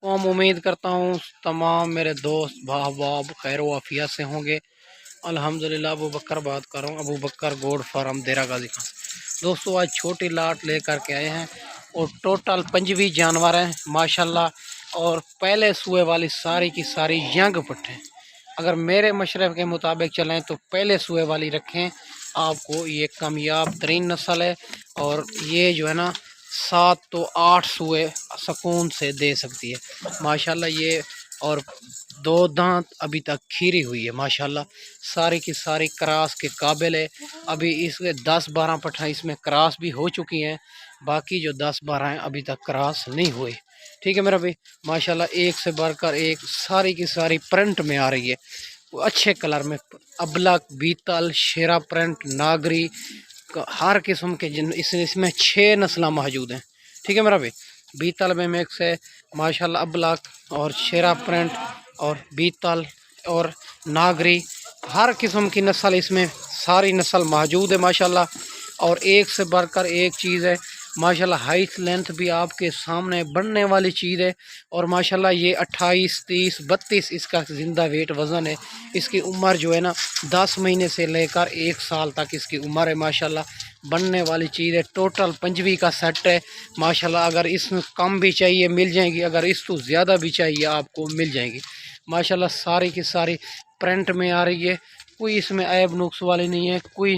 उम्मीद करता हूँ तमाम मेरे दोस्त भाव खैर वाफिया से होंगे। अल्हम्दुलिल्लाह अबू बकर बात कर रहा हूँ, अबू बकर गोड फार्म देरा गाजी खान। दोस्तों आज छोटी लाट लेकर के आए हैं और टोटल 25 जानवर हैं माशाल्लाह। और पहले सुए वाली सारी की सारी यंग पट्टे हैं। अगर मेरे मशरफ के मुताबिक चलें तो पहले सुए वाली रखें, आपको ये कामयाब तरीन नस्ल है। और ये जो है ना 7 तो 8 सुए सुकून से दे सकती है माशाल्लाह ये। और 2 दांत अभी तक खीरी हुई है माशाल्लाह, सारी की सारी क्रास के काबिल है। अभी इसके 10-12 पट्ठा इसमें क्रास भी हो चुकी हैं, बाकी जो 10-12 हैं अभी तक क्रास नहीं हुए। ठीक है मेरा भाई, माशाल्लाह एक से बढ़कर एक सारी की सारी प्रिंट में आ रही है, वो अच्छे कलर में। अबलक, बीतल, शेरा प्रिंट, नागरी, हर किस्म के जिन इसमें 6 नस्लें मौजूद हैं। ठीक है मेरा भाई, बीतल में मिक्स है माशाल्लाह, अबलक और शेरा प्रिंट और बीतल और नागरी, हर किस्म की नस्ल इसमें सारी नस्ल मौजूद है माशाल्लाह। और एक से बढ़कर एक चीज़ है माशाल्लाह, हाइट लेंथ भी आपके सामने बढ़ने वाली चीज़ है। और माशाल्लाह ये 28, 30, 32 इसका ज़िंदा वेट वज़न है। इसकी उम्र जो है ना 10 महीने से लेकर 1 साल तक इसकी उम्र है माशाल्लाह, बनने वाली चीज़ है। टोटल 25 का सेट है माशाल्लाह। अगर इसमें कम भी चाहिए मिल जाएगी, अगर इस तो ज़्यादा भी चाहिए आपको मिल जाएगी माशाल्लाह। सारी की सारी प्रिंट में आ रही है, कोई इसमें ऐब नुक्स वाली नहीं है कोई।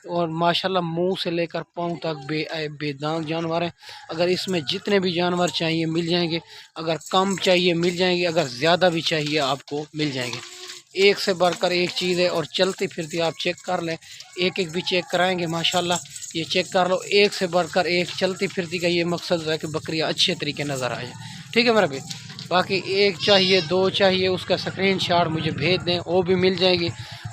और माशाल्लाह मुंह से लेकर पाँव तक बेऐब बेदाग जानवर हैं। अगर इसमें जितने भी जानवर चाहिए मिल जाएंगे, अगर कम चाहिए मिल जाएंगे, अगर ज़्यादा भी चाहिए आपको मिल जाएंगे। एक से बढ़कर एक चीज़ है। और चलती फिरती आप चेक कर लें, एक एक भी चेक कराएंगे माशाल्लाह, ये चेक कर लो। एक से बढ़कर एक चलती फिरती का ये मकसद है कि बकरियाँ अच्छे तरीके नज़र आए। ठीक है मेरा भाई, बाकी एक चाहिए 2 चाहिए उसका स्क्रीनशॉट मुझे भेज दें, वो भी मिल जाएगी।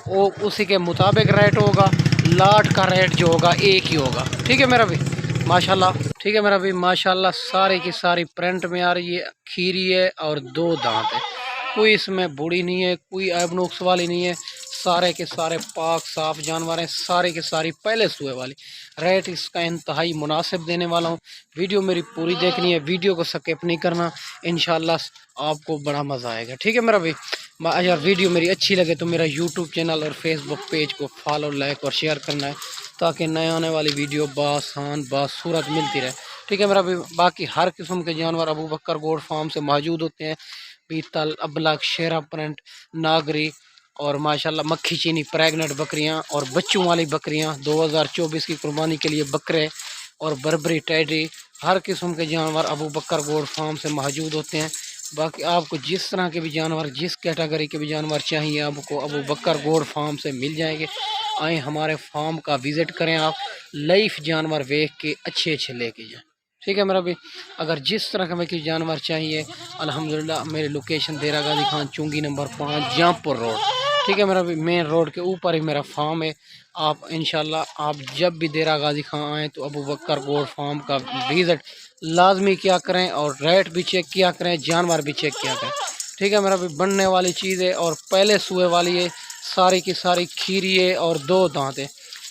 वो उसी के मुताबिक रेट होगा, लाट का रेट जो होगा एक ही होगा। ठीक है मेरा भाई माशाल्लाह। ठीक है मेरा भाई माशाल्लाह, सारी की सारी प्रिंट में आ रही है, खीरी है और 2 दांत है, कोई इसमें बूढ़ी नहीं है, कोई ऐब नुक्स वाली नहीं है। सारे के सारे पाक साफ जानवर हैं, सारे के सारी पहले सुए वाली। रेट इसका इंतहाई मुनासिब देने वाला हूँ। वीडियो मेरी पूरी देखनी है, वीडियो को स्किप नहीं करना, इंशाल्लाह आपको बड़ा मज़ा आएगा। ठीक है मेरा भाई, अगर वीडियो मेरी अच्छी लगे तो मेरा यूट्यूब चैनल और फेसबुक पेज को फॉलो, लाइक और शेयर करना है, ताकि नए आने वाली वीडियो बासान बासूरत मिलती रहे। ठीक है मेरा भाई, बाकी हर किस्म के जानवर अबू बकर गोड फार्म से मौजूद होते हैं। पीतल, अबलक, शेरा प्रिंट, नागरी और माशाल्लाह मक्खी चीनी प्रेग्नेंट बकरियां और बच्चों वाली बकरियां, 2024 की कुर्बानी के लिए बकरे और बर्बरी टैडी, हर किस्म के जानवर अबू बकर गोड फार्म से मौजूद होते हैं। बाकी आपको जिस तरह के भी जानवर, जिस कैटेगरी के भी जानवर चाहिए आपको अबू बकर गोड फार्म से मिल जाएंगे। आए हमारे फार्म का विज़िट करें, आप लाइफ जानवर देख के अच्छे अच्छे लेके जाएँ। ठीक है मेरा भाई, अगर जिस तरह का की जानवर चाहिए अल्हम्दुलिल्लाह, मेरी लोकेशन देरा गाजी खान चुंगी नंबर 5 जामपुर रोड। ठीक है मेरा भाई, मेन रोड के ऊपर ही मेरा फार्म है। आप इंशाल्लाह आप जब भी देरा गाजी खान आएँ तो अबू बकर गोड फार्म का विज़िट लाजमी किया करें, और रेट भी चेक किया करें, जानवर भी चेक किया करें। ठीक है मेरा भाई, बनने वाली चीज़ है और पहले सुए वाली है, सारी की सारी खीरी है और 2 दांत है,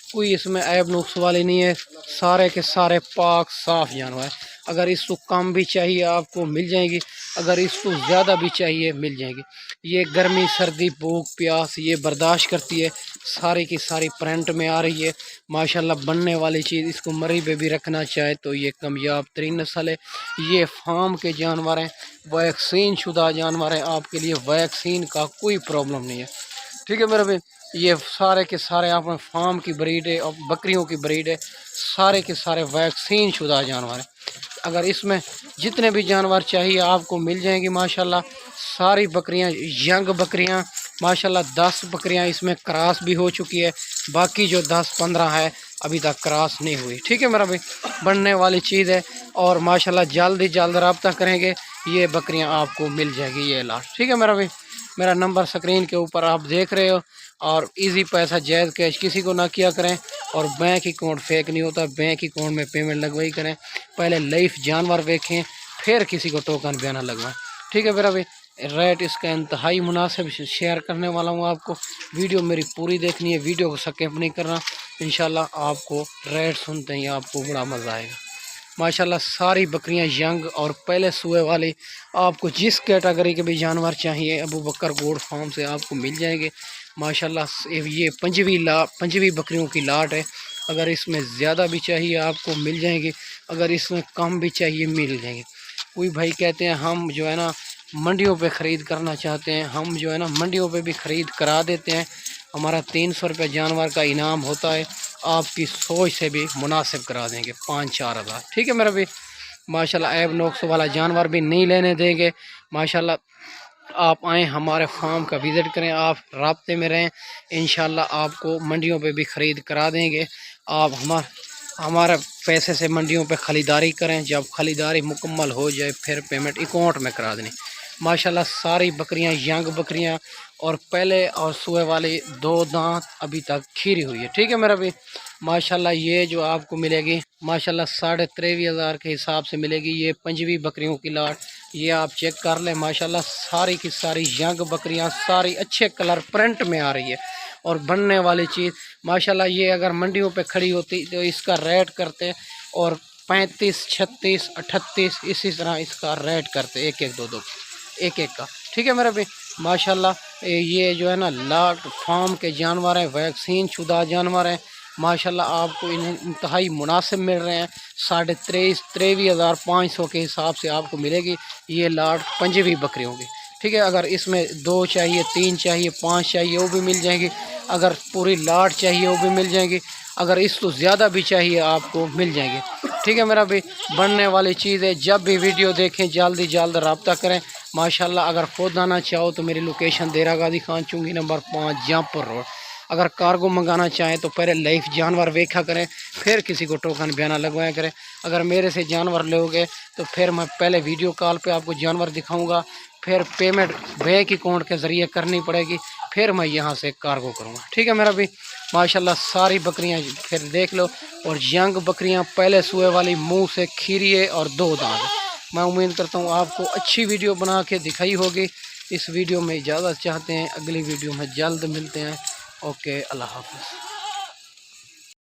कोई इसमें ऐब नुक्स वाली नहीं है। सारे के सारे पाक साफ जानवर है। अगर इसको कम भी चाहिए आपको मिल जाएगी, अगर इसको ज़्यादा भी चाहिए मिल जाएगी। ये गर्मी सर्दी भूख प्यास ये बर्दाश्त करती है, सारी की सारी प्रिंट में आ रही है माशाल्लाह। बनने वाली चीज़, इसको मरी पे भी रखना चाहे तो ये कामयाब तरीन नस्ल है। ये फार्म के जानवर हैं, वैक्सीन शुदा जानवर हैं, आपके लिए वैक्सीन का कोई प्रॉब्लम नहीं है। ठीक है मेरे भाई, ये सारे के सारे आप फार्म की ब्रीड है और बकरियों की ब्रीड है, सारे के सारे वैक्सीन शुदा जानवर हैं। अगर इसमें जितने भी जानवर चाहिए आपको मिल जाएंगी माशाल्लाह। सारी बकरियां यंग बकरियां माशाल्लाह, 10 बकरियां इसमें क्रॉस भी हो चुकी है, बाकी जो 10-15 है अभी तक क्रॉस नहीं हुई। ठीक है मेरा भाई, बनने वाली चीज़ है और माशाल्लाह जल्द ही जल्द रब्ता करेंगे, ये बकरियां आपको मिल जाएगी ये लास्ट। ठीक है मेरा भाई, मेरा नंबर स्क्रीन के ऊपर आप देख रहे हो। और इजी पैसा जायज़ कैश किसी को ना किया करें, और बैंक अकाउंट फेक नहीं होता, बैंक अकाउंट में पेमेंट लगवाई करें। पहले लाइफ जानवर देखें फिर किसी को टोकन बयाना लगवाएं। ठीक है मेरा भाई, रेट इसका इंतहाई मुनासिब शेयर करने वाला हूँ आपको। वीडियो मेरी पूरी देखनी है, वीडियो को स्किप नहीं करना, इंशाल्लाह आपको रेट सुनते ही आपको बड़ा मज़ा आएगा। माशाल्लाह सारी बकरियां यंग और पहले सुए वाली। आपको जिस कैटेगरी के भी जानवर चाहिए अबू बकर गोड फार्म से आपको मिल जाएंगे। माशाल्लाह ये पंजवी बकरियों की लाट है। अगर इसमें ज़्यादा भी चाहिए आपको मिल जाएंगे, अगर इसमें कम भी चाहिए मिल जाएंगे। कोई भाई कहते हैं हम जो है ना मंडियों पे ख़रीद करना चाहते हैं, हम जो है ना मंडियों पे भी ख़रीद करा देते हैं। हमारा 300 रुपये जानवर का इनाम होता है, आपकी सोच से भी मुनासिब करा देंगे 5-4 हज़ार। ठीक है मेरा भी। माशाल्लाह ऐब नोक्स वाला जानवर भी नहीं लेने देंगे। माशाल्लाह आप आएँ हमारे फार्म का विज़िट करें, आप राब्ते में रहें, इंशाल्लाह आपको मंडियों पे भी ख़रीद करा देंगे। आप हमारे पैसे से मंडियों पे ख़रीदारी करें, जब ख़रीदारी मुकम्मल हो जाए फिर पेमेंट अकाउंट में करा देनी। माशाल्लाह सारी बकरियां यंग बकरियां और पहले और सुए वाली 2 दांत अभी तक खीरी हुई है। ठीक है मेरा भी। माशाल्लाह ये जो आपको मिलेगी माशाल्लाह 23,500 के हिसाब से मिलेगी। ये पंजवी बकरियों की लाट, ये आप चेक कर लें। माशाल्लाह सारी की सारी यंग बकरियां, सारी अच्छे कलर प्रिंट में आ रही है। और बनने वाली चीज़ माशाल्लाह ये अगर मंडियों पे खड़ी होती तो इसका रेट करते और 35, 36, 38 इसी तरह इसका रेट करते, एक एक का। ठीक है मेरा भी। माशाल्लाह ये जो है ना लाट फार्म के जानवर हैं, वैक्सीन शुदा जानवर हैं। माशाल्लाह आपको इन्हें इंतहाई मुनासिब मिल रहे हैं। 23,500 के हिसाब से आपको मिलेगी ये लाट पंजवी बकरियों की। ठीक है, अगर इसमें 2 चाहिए, 3 चाहिए, 5 चाहिए वो भी मिल जाएंगी। अगर पूरी लाट चाहिए वो भी मिल जाएंगी। अगर इस तो ज़्यादा भी चाहिए आपको मिल जाएंगे। ठीक है मेरा भी। बनने वाली चीज़ है, जब भी वीडियो देखें जल्द रब्ता करें। माशाल्लाह अगर खुद आना चाहो तो मेरी लोकेशन देरा गाजी खान चुंगी नंबर 5 जामपुर रोड। अगर कार्गो मंगाना चाहें तो पहले लाइफ जानवर देखा करें, फिर किसी को टोकन बयाना लगवाया करें। अगर मेरे से जानवर लोगे तो फिर मैं पहले वीडियो कॉल पे आपको जानवर दिखाऊंगा, फिर पेमेंट बैंक अकाउंट के ज़रिए करनी पड़ेगी, फिर मैं यहाँ से कार्गो करूँगा। ठीक है मेरा भी। माशाल्लाह सारी बकरियाँ फिर देख लो, और यंग बकरियाँ पहले सुए वाली, मुंह से खीरी है और 2 दांत। मैं उम्मीद करता हूँ आपको अच्छी वीडियो बना के दिखाई होगी। इस वीडियो में इजाज़त चाहते हैं, अगली वीडियो में जल्द मिलते हैं। ओके, अल्लाह हाफ़िज़।